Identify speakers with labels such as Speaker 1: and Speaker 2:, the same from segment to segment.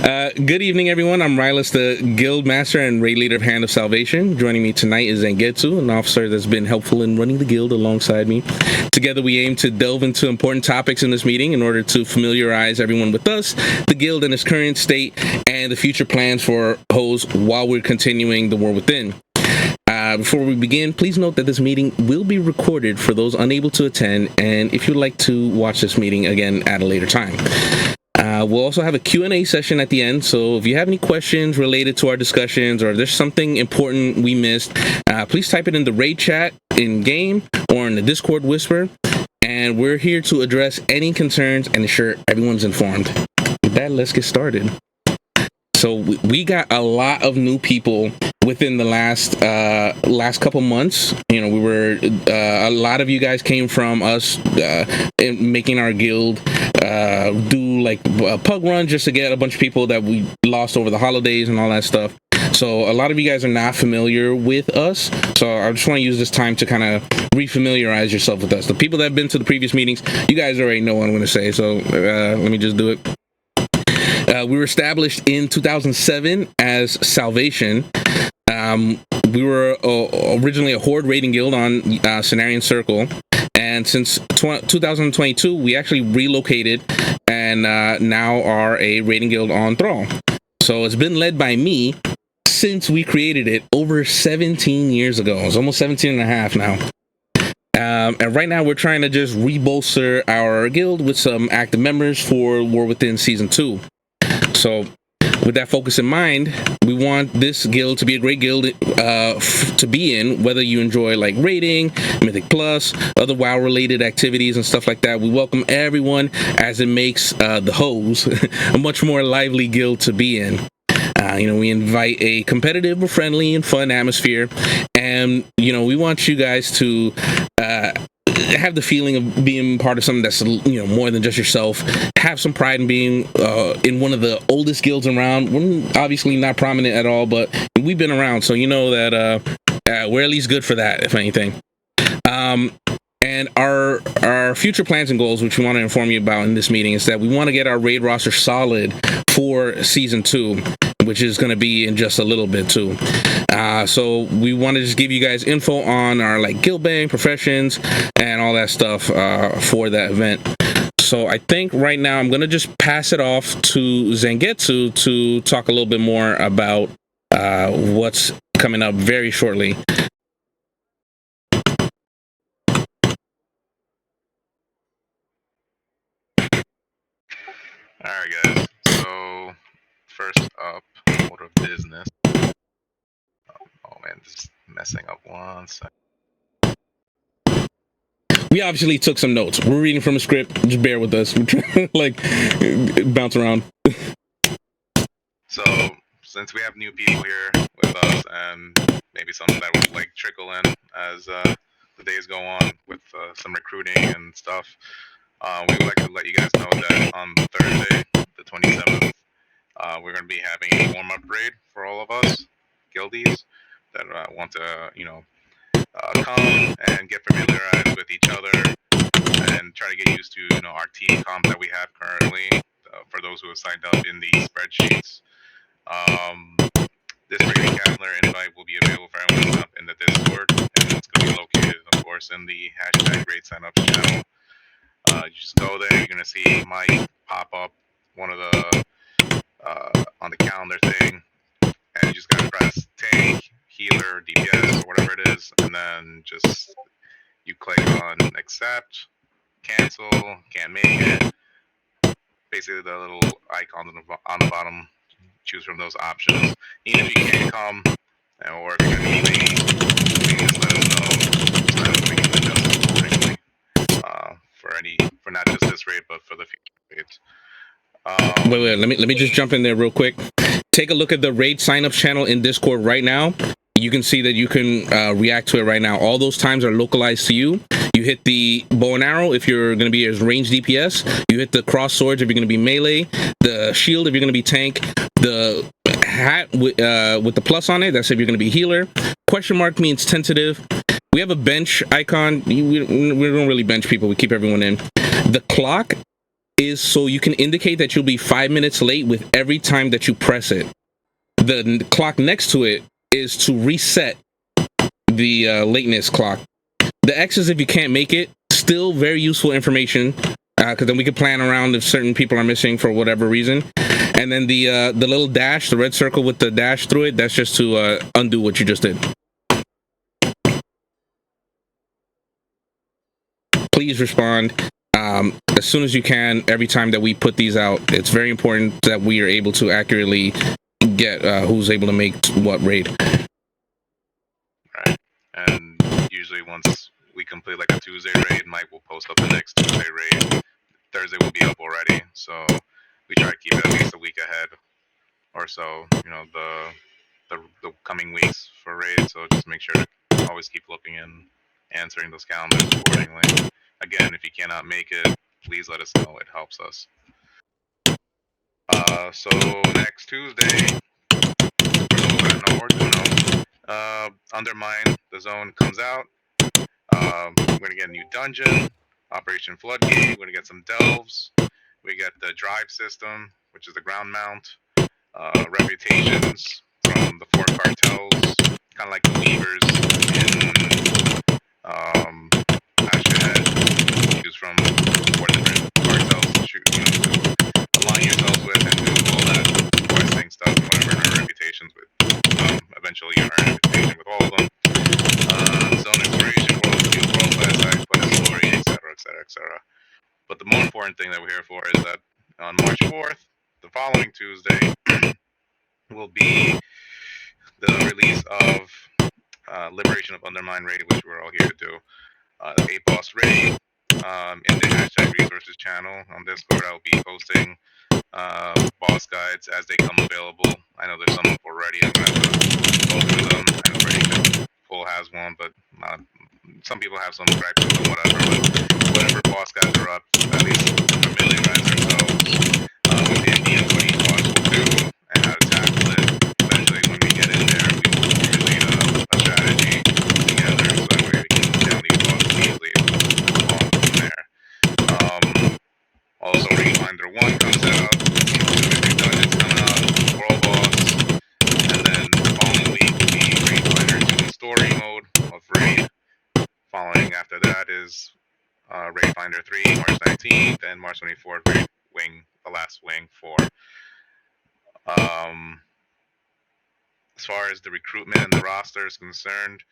Speaker 1: Good evening, everyone. I'm Rylas, the Guild Master and Raid Leader of HandofSalvation. Joining me tonight is Zangetsu, an officer that's been helpful in running the guild alongside me. Together, we aim to delve into important topics in this meeting in order to familiarize everyone with us, the guild in its current state, and the future plans for hoes while we're continuing the war within. Before we begin, please note that this meeting will be recorded for those unable to attend, and if you'd like to watch this meeting again at a later time. We'll also have a Q&A session at the end, so if you have any questions related to our discussions or if there's something important we missed, please type it in the raid chat in-game or in the Discord whisper, and we're here to address any concerns and ensure everyone's informed. With that, let's get started. So we got a lot of new people within the last couple months. You know, we were a lot of you guys came from us making our guild do like a pug run just to get a bunch of people that we lost over the holidays and all that stuff. So a lot of you guys are not familiar with us, so I just want to use this time to kind of refamiliarize yourself with us. The people that have been to the previous meetings, you guys already know what I'm going to say, so let me just do it. We were established in 2007 as Salvation. We were originally a Horde raiding guild on Cenarian Circle, and since 2022 we actually relocated and now are a raiding guild on Thrall. So it's been led by me since we created it over 17 years ago. It's almost 17 and a half now. And right now we're trying to just rebolster our guild with some active members for War Within Season 2. So with that focus in mind, we want this guild to be a great guild to be in, whether you enjoy like raiding, Mythic Plus, other WoW related activities and stuff like that. We welcome everyone, as it makes the hoes a much more lively guild to be in. You know, we invite a competitive, friendly, and fun atmosphere, and you know, we want you guys to have the feeling of being part of something that's, you know, more than just yourself. Have some pride in being in one of the oldest guilds around. We're obviously not prominent at all, but we've been around, so you know that we're at least good for that, if anything. And our future plans and goals, which we want to inform you about in this meeting, is that we want to get our raid roster solid for Season 2, which is going to be in just a little bit too. So we want to just give you guys info on our like guild bang, professions, and all that stuff for that event. So I think right now I'm going to just pass it off to Zangetsu to talk a little bit more about what's coming up very shortly.
Speaker 2: Alright guys, so first up, order of business. Oh man, this is messing up one second.
Speaker 1: We obviously took some notes. We're reading from a script, just bear with us. We're trying to like bounce around.
Speaker 2: So since we have new people here with us and maybe some that will like trickle in as the days go on with some recruiting and stuff, we would like to let you guys know that on Thursday, the 27th, we're going to be having a warm-up raid for all of us guildies that want to, you know, come and get familiarized with each other and try to get used to, you know, our team comp that we have currently for those who have signed up in the spreadsheets. This raiding calendar invite will be available for everyone to sign up in the Discord, and it's going to be located, of course, in the hashtag raid signups channel. You just go there, you're going to see Mike pop up one of the on the calendar thing, and you just got to press tank, healer, DPS, or whatever it is, and then just you click on accept, cancel, can't make it. Basically the little icon on the bottom, choose from those options. Even if you can't come, or if you're going to be late, you can just let us know, so we can adjust accordingly for not just this raid, but for the future raids.
Speaker 1: Wait, let me just jump in there real quick. Take a look at the raid signups channel in Discord right now. You can see that you can react to it right now. All those times are localized to you. You hit the bow and arrow if you're going to be as ranged DPS. You hit the cross swords if you're going to be melee. The shield if you're going to be tank. The hat with the plus on it, that's if you're going to be healer. Question mark means tentative. We have a bench icon. We don't really bench people. We keep everyone in. The clock is so you can indicate that you'll be 5 minutes late with every time that you press it. The clock next to it is to reset the lateness clock. The X is if you can't make it. Still very useful information, because then we can plan around if certain people are missing for whatever reason. And then the little dash, the red circle with the dash through it, that's just to undo what you just did. Please respond as soon as you can every time that we put these out. It's very important that we are able to accurately get who's able to make what raid.
Speaker 2: Right. And usually once we complete like a Tuesday raid, Mike will post up the next Tuesday raid. Thursday will be up already, so we try to keep it at least a week ahead or so. You know, the coming weeks for raids. So just make sure to always keep looking and answering those calendars accordingly. Again, if you cannot make it, please let us know. It helps us. So next Tuesday, for those that know or don't know, Undermine the Zone comes out. We're gonna get a new dungeon, Operation Floodgate. We're gonna get some delves. We get the drive system, which is the ground mount. Reputations from the 4 cartels, kind of like the Weavers in Ashhead. Choose from 4 different cartels to shoot, align yourselves with and do all that questing stuff, whatever, and earn reputations with. Eventually, you earn a reputation with all of them. Zone exploration, world class, quest story, etc., etc., etc. But the more important thing that we're here for is that on March 4th, the following Tuesday, will be the release of Liberation of Undermine raid, which we're all here to do. A boss raid in the hashtag resources channel on Discord. I'll be posting boss guides as they come available. I know there's some up already. I'm going to go through them. I know Brady Full has one, but some people have some gripes or whatever. But whatever boss guides are up, at least familiarize ourselves with the idea of what each boss will do and how to tackle it. Eventually, when we get in there, we will formulate a strategy together so that way we can down these bosses easily on from there. Also, Ringfinder 1 comes out, Mythic Dungeons come out, World Boss, and then the following week will be Ringfinder 2 Story Mode of Raid. Following after that is Raid Finder 3, March 19th, and March 24th, Raid Wing, the last Wing 4. As far as the recruitment and the roster is concerned,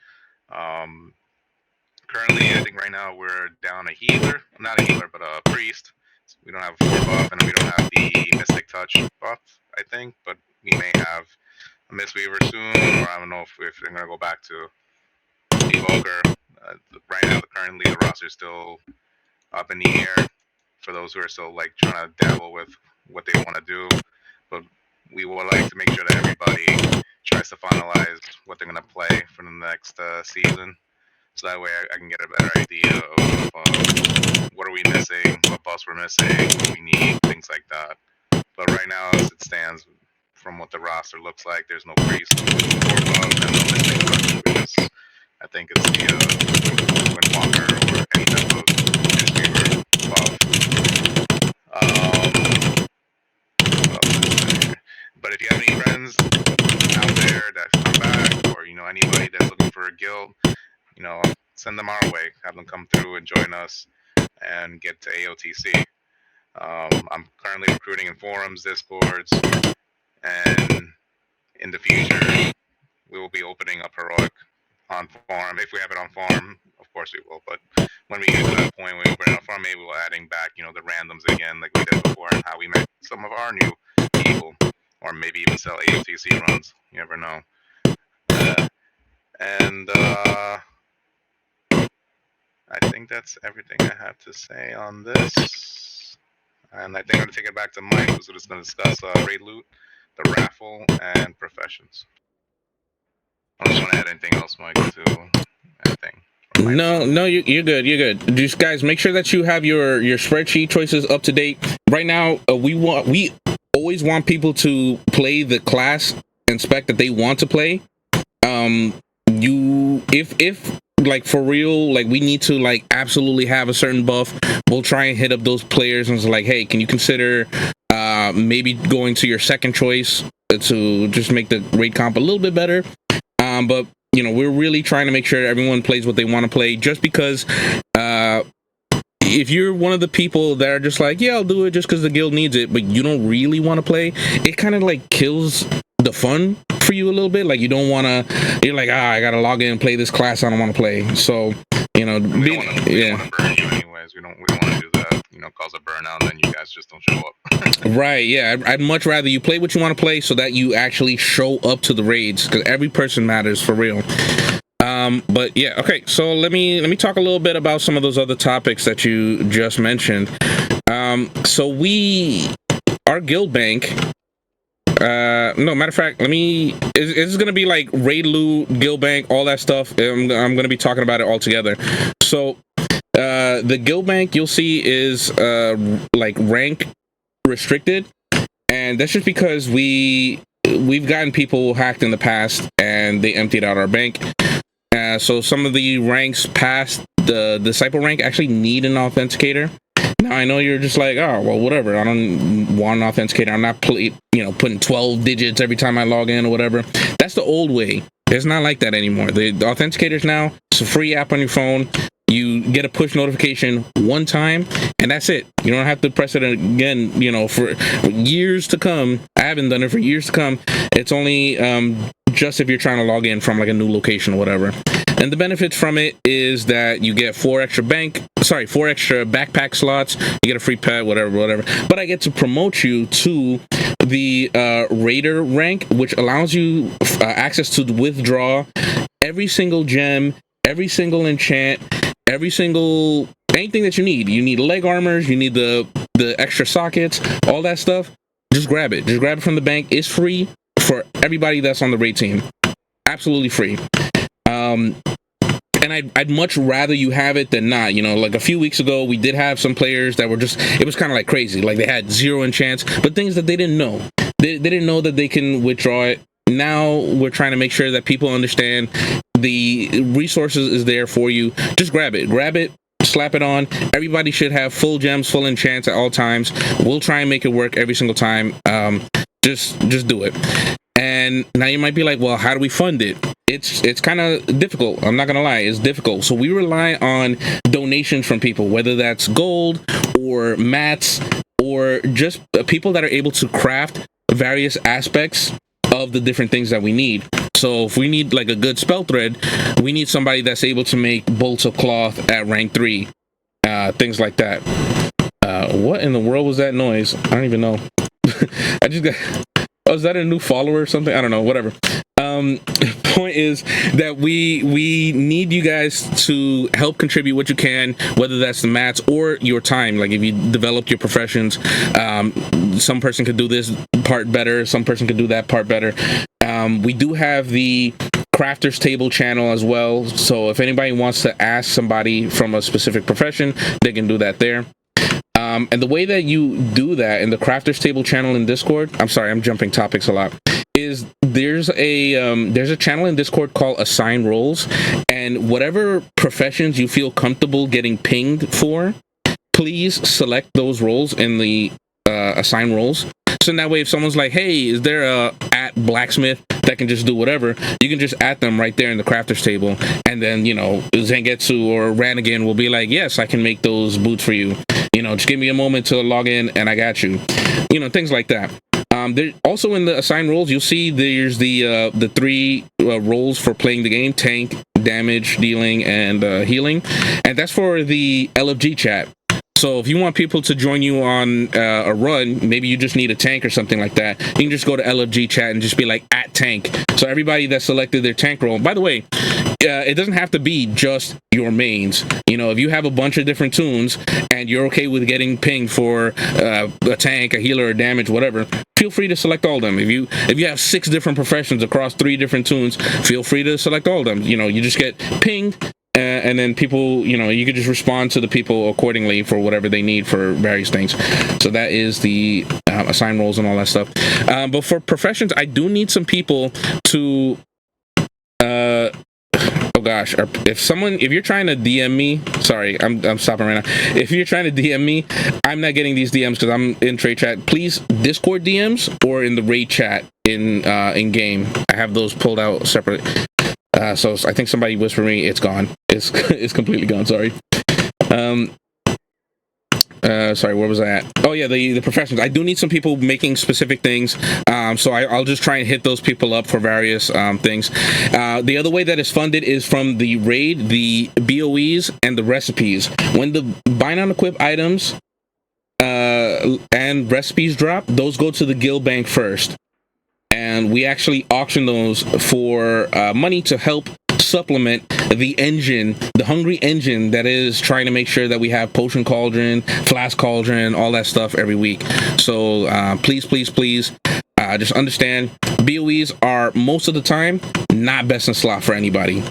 Speaker 2: currently, I think right now we're down a healer. Not a healer, but a priest. We don't have a 4 buff, and we don't have the Mystic Touch buff, I think, but we may have a Mistweaver soon, or I don't know if they're going to go back to Evoker. Right now, currently, the roster is still up in the air for those who are still like trying to dabble with what they want to do. But we would like to make sure that everybody tries to finalize what they're going to play for the next season. So that way I can get a better idea of what are we missing, what buffs we're missing, what we need, things like that. But right now, as it stands, from what the roster looks like, there's no priest, 4 buffs, and no missing touch, because I think it's the Windwalker or any type of Mistweaver buff. But if you have any friends out there that come back, or anybody that's looking for a guild, send them our way. Have them come through and join us and get to AOTC. I'm currently recruiting in forums, Discords, and in the future, we will be opening up Heroic on farm. If we have it on farm, of course we will. But when we get to that point, when we open it on farm, maybe we'll adding back, the randoms again, like we did before, and how we met some of our new people, or maybe even sell AOTC runs. You never know. And I think that's everything I have to say on this. And I think I'm going to take it back to Mike, who's just going to discuss raid loot, the raffle, and professions. I don't just want to add anything else, Mike, to anything.
Speaker 1: No, you're good. You're good. Just guys, make sure that you have your spreadsheet choices up to date. Right now, we always want people to play the class and spec that they want to play. If like for real, like we need to like absolutely have a certain buff, we'll try and hit up those players and it's like, hey, can you consider maybe going to your second choice to just make the raid comp a little bit better. But you know, we're really trying to make sure everyone plays what they want to play, just because if you're one of the people that are just like, yeah, I'll do it just because the guild needs it, but you don't really want to play, it kind of like kills the fun for you a little bit. Like you don't want to, you're like, I gotta log in and play this class I don't want to play. So you know,
Speaker 2: we don't want to burn you anyways. We don't want to do that, you know, cause a burnout and then you guys just don't show up.
Speaker 1: Right, yeah, I'd much rather you play what you want to play so that you actually show up to the raids, because every person matters for real. But yeah, okay, so let me talk a little bit about some of those other topics that you just mentioned. So our guild bank, no, matter of fact, it's gonna be like raid loot, guild bank, all that stuff. I'm gonna be talking about it all together. So the guild bank, you'll see, is like rank restricted, and that's just because we've gotten people hacked in the past and they emptied out our bank. So some of the ranks past the disciple rank actually need an authenticator. Now I know you're just like, oh well, whatever, I don't want an authenticator, I'm not putting 12 digits every time I log in or whatever. That's the old way. It's not like that anymore. The authenticators now, it's a free app on your phone. You get a push notification one time and that's it. You don't have to press it again, you know, for years to come. I haven't done it for years to come. It's only just if you're trying to log in from like a new location or whatever. And the benefits from it is that you get 4 extra backpack slots, you get a free pet, whatever. But I get to promote you to the raider rank, which allows you access to withdraw every single gem, every single enchant, anything that you need. You need leg armors, you need the extra sockets, all that stuff. Just grab it from the bank. It's free for everybody that's on the raid team, absolutely free. And I'd much rather you have it than not. You know, like a few weeks ago, we did have some players that were just, it was kind of like crazy. Like they had 0 enchants, but things that they didn't know. They didn't know that they can withdraw it. Now we're trying to make sure that people understand the resources is there for you. Just grab it, slap it on. Everybody should have full gems, full enchants at all times. We'll try and make it work every single time. Just do it. And now you might be like, well, how do we fund it? It's kind of difficult. I'm not gonna lie, it's difficult. So we rely on donations from people, whether that's gold or mats or just people that are able to craft various aspects of the different things that we need. So if we need like a good spell thread, we need somebody that's able to make bolts of cloth at rank 3, things like that. What in the world was that noise? I don't even know. I just got, oh, is that a new follower or something? I don't know, whatever. Point is that we need you guys to help contribute what you can, whether that's the mats or your time. Like if you developed your professions, some person could do this part better, some person could do that part better. We do have the crafters table channel as well, so if anybody wants to ask somebody from a specific profession, they can do that there. And the way that you do that in the crafters table channel in Discord, I'm sorry, I'm jumping topics a lot, is there's a channel in Discord called Assign Roles, and whatever professions you feel comfortable getting pinged for, please select those roles in the Assign Roles. So that way, if someone's like, hey, is there a at blacksmith that can just do whatever, you can just at them right there in the crafters table, and then, you know, Zangetsu or Ranigan will be like, yes, I can make those boots for you. You know, just give me a moment to log in and I got you. You know, things like that. There also in the assigned roles, you'll see there's the 3 roles for playing the game: tank, damage dealing, and healing. And that's for the LFG chat. So if you want people to join you on a run, maybe you just need a tank or something like that, you can just go to LFG chat and just be like at tank. So everybody that selected their tank role, by the way, it doesn't have to be just your mains. You know, if you have a bunch of different tunes and you're okay with getting pinged for a tank, a healer, a damage, whatever, feel free to select all of them. If you have 6 different professions across 3 different tunes, feel free to select all of them. You know, you just get pinged. And then people, you know, you could just respond to the people accordingly for whatever they need for various things. So that is the assign roles and all that stuff. But for professions, I do need some people to... okay, gosh, if you're trying to DM me, sorry, I'm stopping right now. If you're trying to DM me, I'm not getting these DMs because I'm in trade chat. Please, Discord DMs or in the raid chat in game. I have those pulled out separate. So I think somebody whispered me, it's gone. It's completely gone. Sorry. Sorry, where was I at? Oh yeah, the professions. I do need some people making specific things, so I'll just try and hit those people up for various things. The other way that is funded is from the raid, the BOEs, and the recipes. When the buy on equip items and recipes drop, those go to the guild bank first, and we actually auction those for money to help supplement the engine, the hungry engine that is trying to make sure that we have potion cauldron, flask cauldron, all that stuff every week. So please just understand, BOEs are most of the time not best in slot for anybody.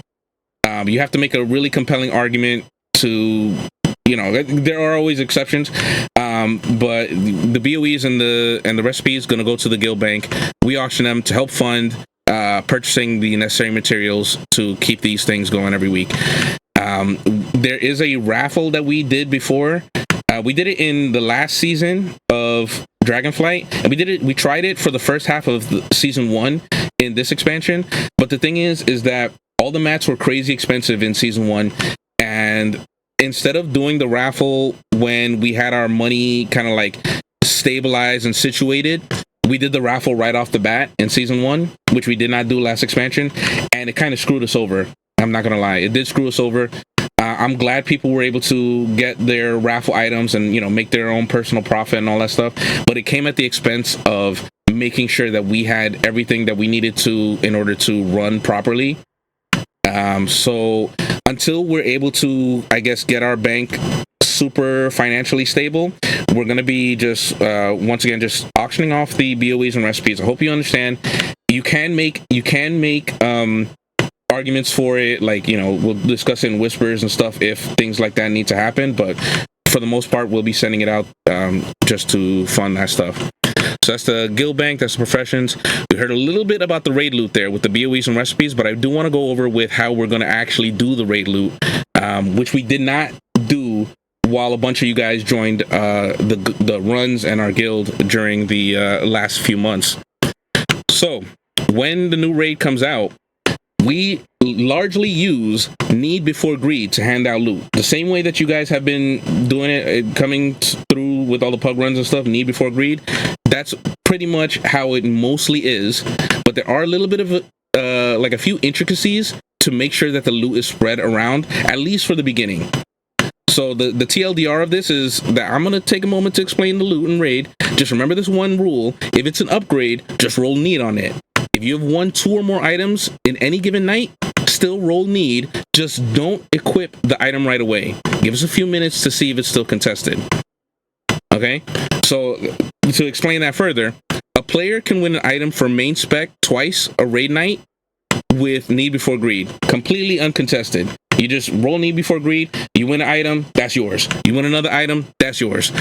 Speaker 1: You have to make a really compelling argument to, there are always exceptions, but the BOEs and the recipes gonna go to the guild bank. We auction them to help fund purchasing the necessary materials to keep these things going every week. There is a raffle that we did before. We did it in the last season of Dragonflight, and we tried it for the first half of season 1 in this expansion. But the thing is that all the mats were crazy expensive in season 1, and instead of doing the raffle when we had our money kind of like stabilized and situated, we did the raffle right off the bat in season 1, which we did not do last expansion, and it kind of screwed us over. I'm not gonna lie, it did screw us over. I'm glad people were able to get their raffle items and make their own personal profit and all that stuff, but it came at the expense of making sure that we had everything that we needed to in order to run properly. So until we're able to, I guess, get our bank super financially stable, we're going to be just once again just auctioning off the BOEs and recipes. I hope you understand. You can make arguments for it, like we'll discuss it in whispers and stuff if things like that need to happen, but for the most part we'll be sending it out just to fund that stuff. So that's the guild bank, that's the professions. We heard a little bit about the raid loot there with the BOEs and recipes, but I do want to go over with how we're going to actually do the raid loot, which we did not do while a bunch of you guys joined the runs and our guild during the last few months. So when the new raid comes out, we largely use need before greed to hand out loot. The same way that you guys have been doing it, coming through with all the pug runs and stuff, need before greed, that's pretty much how it mostly is. But there are a little bit of like a few intricacies to make sure that the loot is spread around, at least for the beginning. So the TLDR of this is that I'm going to take a moment to explain the loot and raid. Just remember this one rule. If it's an upgrade, just roll need on it. If you have 1, 2 or more items in any given night, still roll need. Just don't equip the item right away. Give us a few minutes to see if it's still contested. Okay? So to explain that further, a player can win an item for main spec twice a raid night with need before greed. Completely uncontested. You just roll need before greed, you win an item, that's yours. You win another item, that's yours.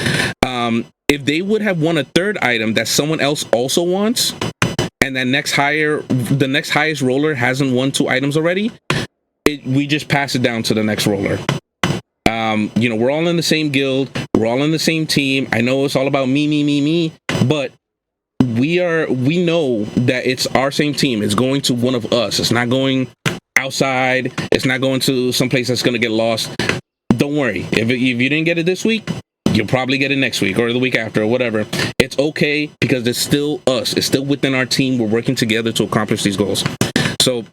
Speaker 1: If they would have won a third item that someone else also wants, and the next highest roller hasn't won 2 items already, we just pass it down to the next roller. We're all in the same guild, we're all in the same team. I know it's all about me, but we know that it's our same team. It's going to one of us. It's not going outside. It's not going to some place that's going to get lost. Don't worry. If you didn't get it this week, you'll probably get it next week or the week after or whatever. It's okay because it's still us. It's still within our team. We're working together to accomplish these goals. So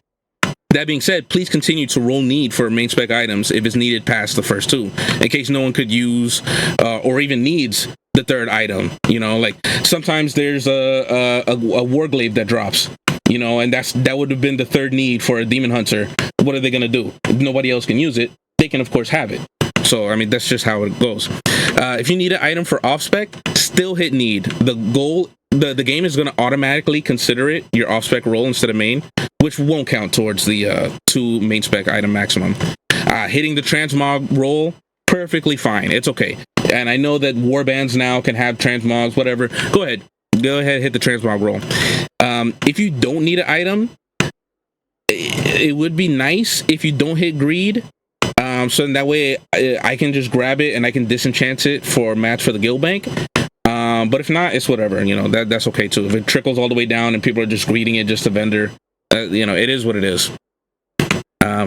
Speaker 1: that being said, please continue to roll need for main spec items if it's needed past the first 2, in case no one could use or even needs the third item. Like sometimes there's a warglaive that drops, and that would have been the third need for a demon hunter. What are they going to do? If nobody else can use it, they can of course have it. So I mean, that's just how it goes. If you need an item for off spec, still hit need. The game is going to automatically consider it your off spec roll instead of main, which won't count towards the 2 main spec item maximum. Hitting the transmog roll, perfectly fine. It's okay. And I know that warbands now can have transmogs, whatever. Go ahead, hit the transmog roll. If you don't need an item, it would be nice if you don't hit greed. So that way I can just grab it and I can disenchant it for a match for the guild bank. But if not, it's whatever. That's okay too. If it trickles all the way down and people are just greeting it just a vendor, it is what it is.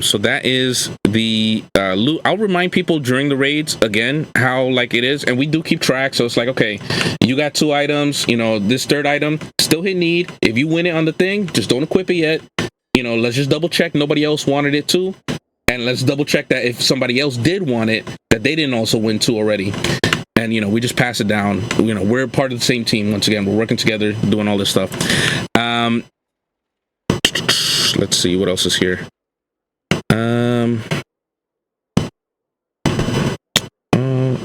Speaker 1: So that is the loot. I'll remind people during the raids again how like it is, and we do keep track. So it's like, okay, you got 2 items. This 3rd item still hit need. If you win it on the thing, just don't equip it yet. Let's just double check nobody else wanted it too, and let's double check that if somebody else did want it, that they didn't also win too already. And we just pass it down. We're part of the same team. Once again, we're working together, doing all this stuff. Let's see what else is here.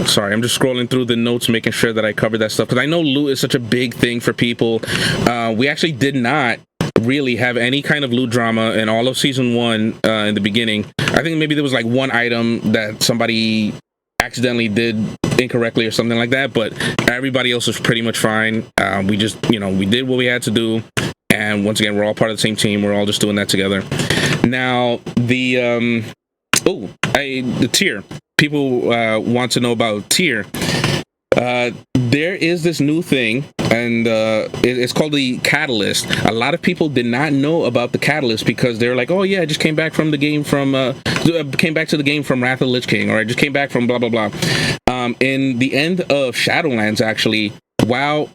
Speaker 1: Sorry, I'm just scrolling through the notes, making sure that I covered that stuff, because I know loot is such a big thing for people. We actually did not really have any kind of loot drama in all of season 1 in the beginning. I think maybe there was like 1 item that somebody accidentally did incorrectly or something like that, but everybody else was pretty much fine. We just, we did what we had to do, and once again, we're all part of the same team. We're all just doing that together. Now, the tier. People want to know about tier. There is this new thing, and it's called the catalyst. A lot of people did not know about the catalyst because they're like, oh yeah, I just came back from the game from came back to the game from Wrath of the Lich King, or I just came back from blah blah blah. In the end of Shadowlands, actually, WoW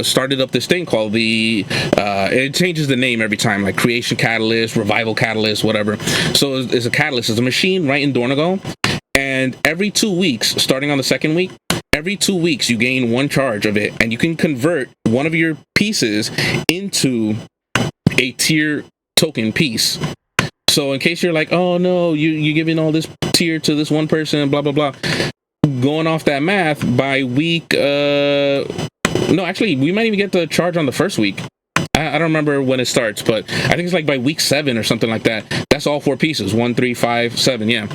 Speaker 1: started up this thing called the it changes the name every time, like Creation Catalyst, Revival Catalyst, whatever. So it's a catalyst. It's a machine right in Dornogal, and every 2 weeks, starting on the 2nd week, every 2 weeks you gain 1 charge of it, and you can convert one of your pieces into a tier token piece. So in case you're like, oh no, you're giving all this tier to this one person, blah blah blah, going off that math, by week no, actually, we might even get the charge on the 1st week. I don't remember when it starts, but I think it's like by week 7 or something like that. That's all 4 pieces. 1, 3, 5, 7. Yeah.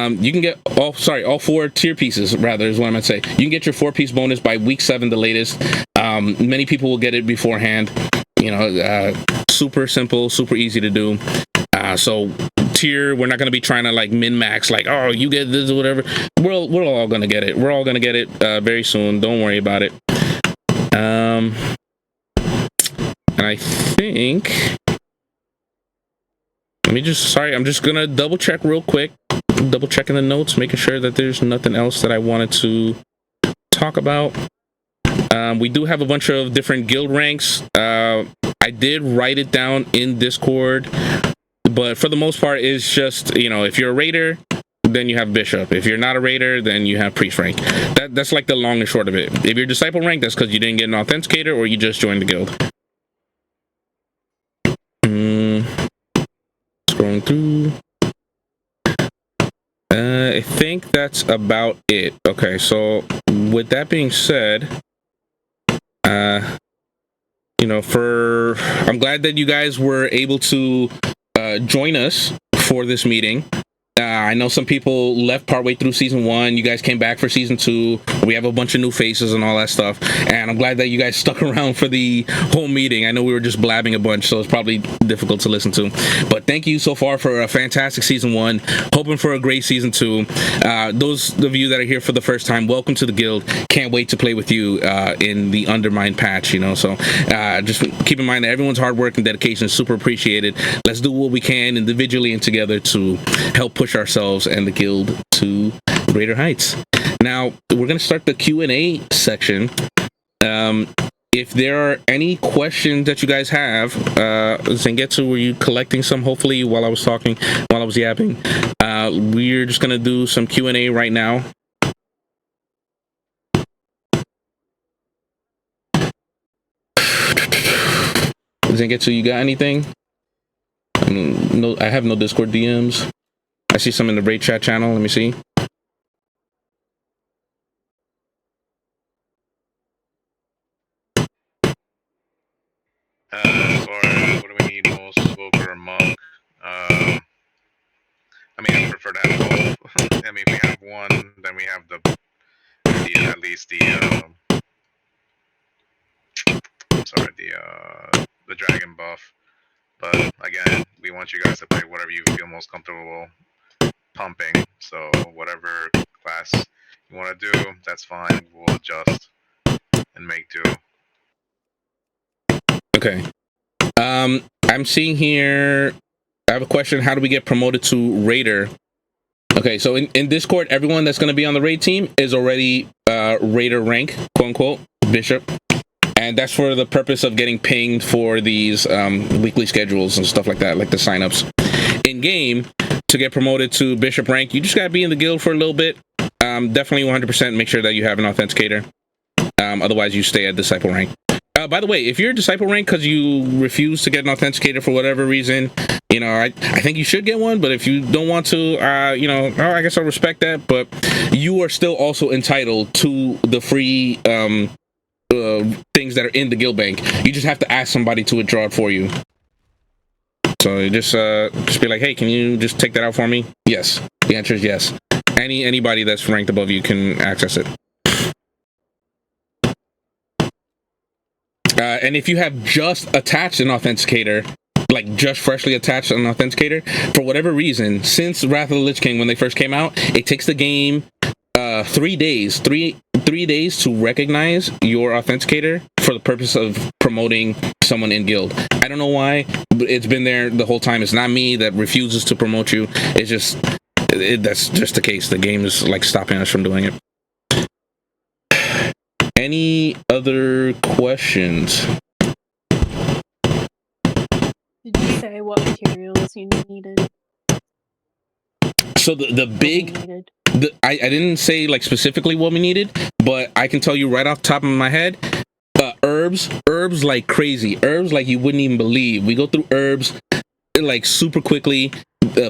Speaker 1: You can get all 4 tier pieces, rather, is what I meant to say. You can get your 4-piece bonus by week 7, the latest. Many people will get it beforehand. Super simple, super easy to do. So tier, we're not going to be trying to like min-max, like, oh, you get this or whatever. We're all going to get it. We're all going to get it very soon. Don't worry about it. And I think, I'm just gonna double check real quick, double checking the notes, making sure that there's nothing else that I wanted to talk about. We do have a bunch of different guild ranks. I did write it down in Discord, but for the most part, it's just, if you're a raider, then you have bishop. If you're not a raider, then you have priest rank. That's like the long and short of it. If you're disciple rank, that's because you didn't get an authenticator or you just joined the guild. Scrolling through. I think that's about it. Okay, so with that being said, I'm glad that you guys were able to join us for this meeting. I know some people left partway through season 1. You guys came back for season 2. We have a bunch of new faces and all that stuff. And I'm glad that you guys stuck around for the whole meeting. I know we were just blabbing a bunch, so it's probably difficult to listen to. But thank you so far for a fantastic season 1. Hoping for a great season 2. Those of you that are here for the first time, welcome to the guild. Can't wait to play with you in the Undermine patch, So just keep in mind that everyone's hard work and dedication is super appreciated. Let's do what we can individually and together to help push ourselves and the guild to greater heights. Now we're going to start the Q&A section. If there are any questions that you guys have, Zangetsu, were you collecting some? Hopefully while I was talking, while I was yapping. We're just going to do some Q&A right now. Zangetsu, you got anything? No, I have no Discord DMs. I see some in the raid chat channel. Let me see.
Speaker 2: As far as what do we need most, Smoker or Monk? I prefer to have both. If we have one, then we have at least the the dragon buff. But again, we want you guys to play whatever you feel most comfortable pumping. So whatever class you want to do, that's fine. We'll adjust and make do.
Speaker 1: Okay. I'm seeing here. I have a question. How do we get promoted to Raider? Okay, so in Discord, everyone that's going to be on the raid team is already Raider rank, quote unquote, Bishop. And that's for the purpose of getting pinged for these weekly schedules and stuff like that, like the signups. In game, to get promoted to Bishop rank, you just got to be in the guild for a little bit. Definitely 100% make sure that you have an authenticator. Otherwise, you stay at Disciple rank. By the way, if you're a Disciple rank because you refuse to get an authenticator for whatever reason, you know, I think you should get one. But if you don't want to, you know, I guess I'll respect that. But you are still also entitled to the free things that are in the guild bank. You just have to ask somebody to withdraw it for you. So you just be like, hey, can you just take that out for me? Yes. The answer is yes. Anybody that's ranked above you can access it. And if you have just attached an authenticator, like just freshly attached an authenticator, for whatever reason, since Wrath of the Lich King, when they first came out, it takes the game 3 days, three days to recognize your authenticator for the purpose of promoting someone in guild. I don't know why, but it's been there the whole time. It's not me that refuses to promote you. It's just that's just the case. The game is like stopping us from doing it. Any other questions?
Speaker 3: Did you say what materials you needed?
Speaker 1: So the big, I didn't say like specifically what we needed, but I can tell you right off the top of my head, herbs like crazy. Herbs like you wouldn't even believe. We go through herbs like super quickly.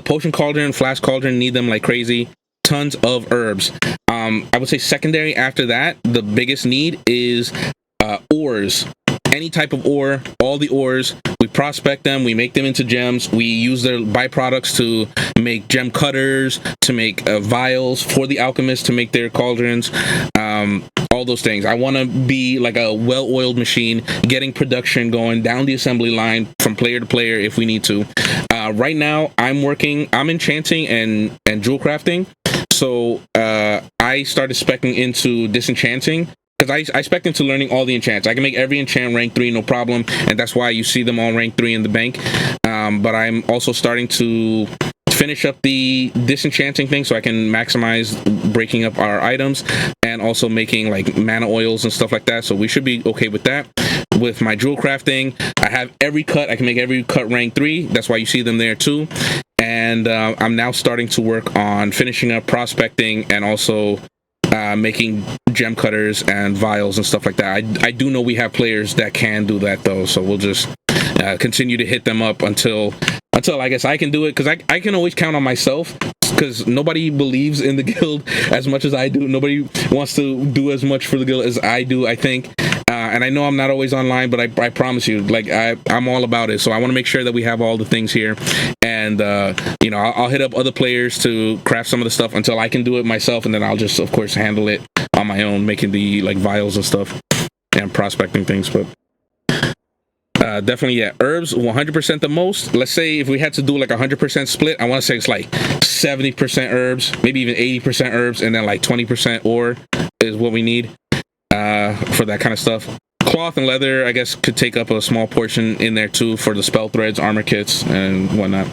Speaker 1: Potion cauldron, flask cauldron, need them like crazy. Tons of herbs. I would say secondary after that, the biggest need is ores. Any type of ore, all the ores, we prospect them, we make them into gems, we use their byproducts to make gem cutters, to make vials for the alchemists to make their cauldrons, all those things. I want to be like a well-oiled machine, getting production going down the assembly line from player to player if we need to. Right now, I'm enchanting and jewel crafting. So I started speccing into disenchanting, because I spec into learning all the enchants. I can make every enchant rank 3, no problem, and that's why you see them all rank 3 in the bank. But I'm also starting to finish up the disenchanting thing so I can maximize breaking up our items and also making like mana oils and stuff like that. So we should be okay with that. With my jewel crafting, I have every cut. I can make every cut rank 3. That's why you see them there too. And I'm now starting to work on finishing up prospecting and also making gem cutters and vials and stuff like that. I do know we have players that can do that though, so we'll just continue to hit them up until I guess I can do it, because I can always count on myself, because nobody believes in the guild as much as I do. Nobody wants to do as much for the guild as I do, I think. And I know I'm not always online, but I promise you, like I'm all about it. So I want to make sure that we have all the things here, and you know, I'll hit up other players to craft some of the stuff until I can do it myself, and then I'll just of course handle it on my own, making the like vials and stuff and prospecting things. But definitely, yeah, herbs 100% the most. Let's say if we had to do like 100% split, I want to say it's like 70% herbs, maybe even 80% herbs, and then like 20% ore is what we need for that kind of stuff. Cloth and leather, I guess, could take up a small portion in there too for the spell threads, armor kits, and whatnot.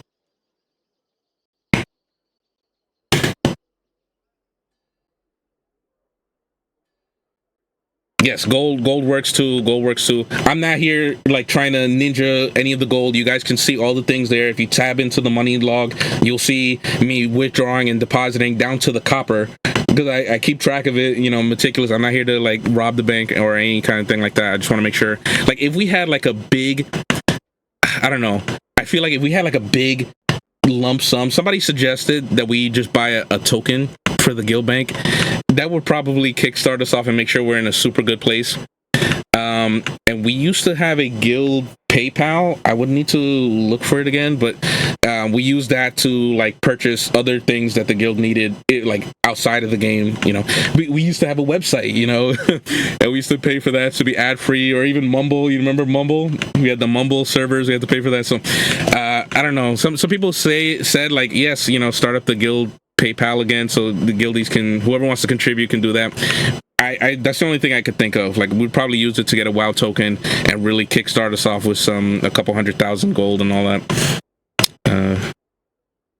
Speaker 1: Yes, gold works too. Gold works too. I'm not here like trying to ninja any of the gold. You guys can see all the things there. If you tab into the money log, you'll see me withdrawing and depositing down to the copper, because I keep track of it, you know, meticulous. I'm not here to like rob the bank or any kind of thing like that. I just want to make sure, like, if we had like a big, I don't know, I feel like if we had like a big lump sum, somebody suggested that we just buy a token for the guild bank. That would probably kickstart us off and make sure we're in a super good place. And we used to have a guild PayPal. I would need to look for it again, but We use that to like purchase other things that the guild needed, like outside of the game. You know, we used to have a website, you know, and we used to pay for that to be ad free, or even Mumble. You remember Mumble? We had the Mumble servers. We had to pay for that. So I don't know. Some people said like, yes, you know, start up the guild PayPal again, so the guildies can, whoever wants to contribute can do that. I that's the only thing I could think of. Like, we'd probably use it to get a WoW token and really kickstart us off with a couple 100,000 gold and all that.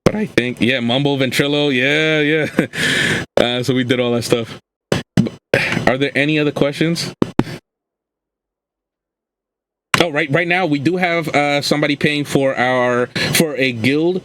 Speaker 1: But I think, yeah, Mumble, Ventrilo, yeah. So we did all that stuff. Are there any other questions? Oh, right now we do have somebody paying for a guild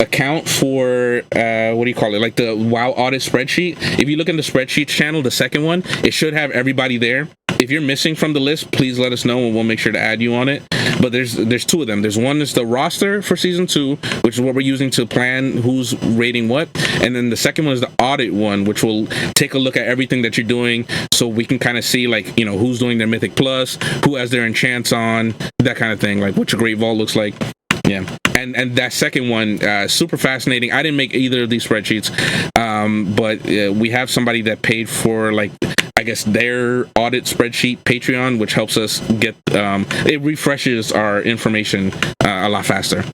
Speaker 1: account for what do you call it, like the WoW audit spreadsheet. If you look in the spreadsheets channel, the second one, it should have everybody there. If you're missing from the list, please let us know and we'll make sure to add you on it. But there's two of them. There's one is the roster for season 2, which is what we're using to plan who's rating what, and then the second one is the audit one, which will take a look at everything that you're doing, so we can kind of see, like, you know, who's doing their Mythic Plus, who has their enchants on, that kind of thing, like what your Great Vault looks like. Yeah, and that second one, super fascinating. I didn't make either of these spreadsheets, but we have somebody that paid for, like, I guess, their audit spreadsheet Patreon, which helps us get it refreshes our information a lot faster,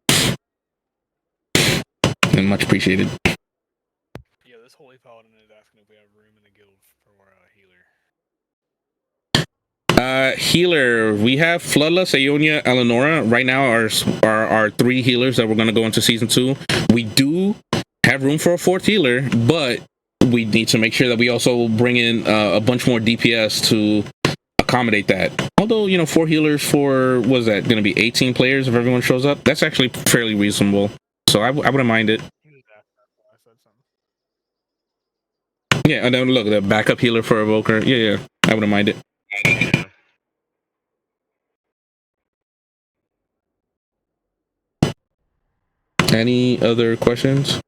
Speaker 1: and much appreciated.
Speaker 4: Yeah, this holy paladin is asking if we have room in the guild for a healer.
Speaker 1: Healer, we have Floodless, Aeonia, Eleonora. Right now are 3 healers that we're going to go into season 2. We do have room for a 4th healer, but we need to make sure that we also bring in a bunch more DPS to accommodate that. Although, you know, 4 healers for, what is that going to be, 18 players if everyone shows up? That's actually fairly reasonable, so I wouldn't mind it. Yeah, and then look, the backup healer for Evoker. Yeah, I wouldn't mind it. Any other questions?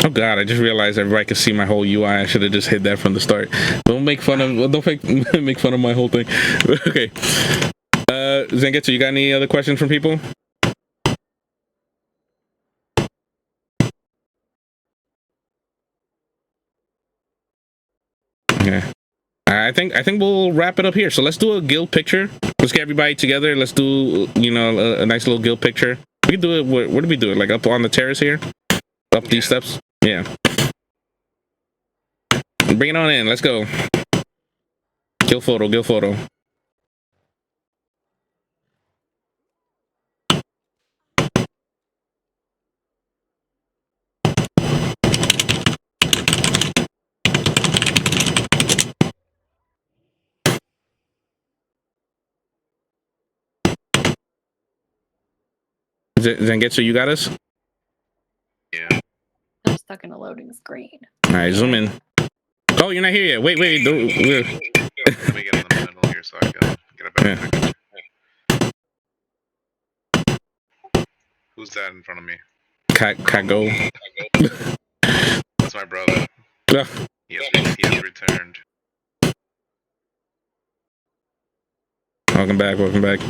Speaker 1: Oh god, I just realized everybody could see my whole UI. I should have just hid that from the start. Don't make fun of my whole thing. Okay. Zangetsu, you got any other questions from people? Yeah. I think we'll wrap it up here. So let's do a guild picture. Let's get everybody together. Let's do, you know, a nice little guild picture. We can do it. Where do we do it? Like up on the terrace here? Up these steps? Yeah. Bring it on in. Let's go. Guild photo. Zangetsu, you got us?
Speaker 2: Yeah.
Speaker 3: I'm stuck in a loading screen.
Speaker 1: All right, zoom in. Oh, you're not here yet. Wait.
Speaker 2: Let me get in the middle here so I can get a better picture. Who's that in front of me?
Speaker 1: Kago.
Speaker 2: That's my brother. He has returned.
Speaker 1: Welcome back.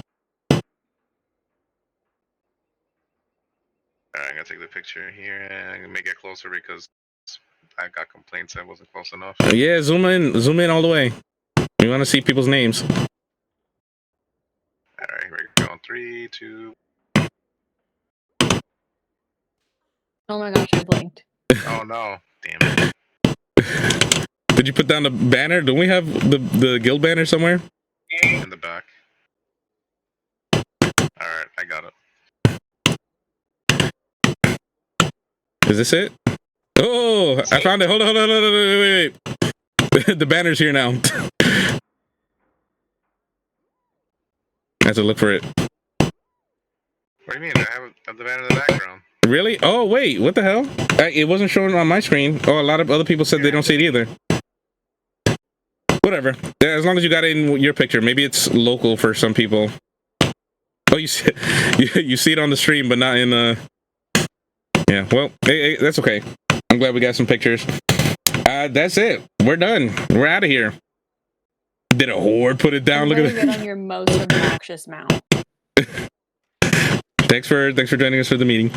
Speaker 2: Alright, I'm gonna take the picture here and I'm gonna make it closer because I got complaints I wasn't close enough.
Speaker 1: Yeah, zoom in all the way. We want to see people's names.
Speaker 2: Alright, here we go. 3, 2.
Speaker 3: Oh my gosh, I blinked.
Speaker 2: Oh no. Damn it.
Speaker 1: Did you put down the banner? Don't we have the guild banner somewhere?
Speaker 2: In the back. Alright, I got it.
Speaker 1: Is this it? Oh, I found it. Hold on, wait. The banner's here now. I have to look for it.
Speaker 2: What do you mean? I have the banner in the background.
Speaker 1: Really? Oh, wait. What the hell? It wasn't showing on my screen. Oh, a lot of other people said they don't see it either. Whatever. As long as you got it in your picture. Maybe it's local for some people. Oh, you see it on the stream, but not in the... Yeah, well, hey, that's okay. I'm glad we got some pictures. That's it. We're done. We're out of here. Did a horde put it down?
Speaker 3: I'm
Speaker 1: Look
Speaker 3: gonna
Speaker 1: at
Speaker 3: get
Speaker 1: that.
Speaker 3: on your most obnoxious mount.
Speaker 1: Thanks for joining us for the meeting.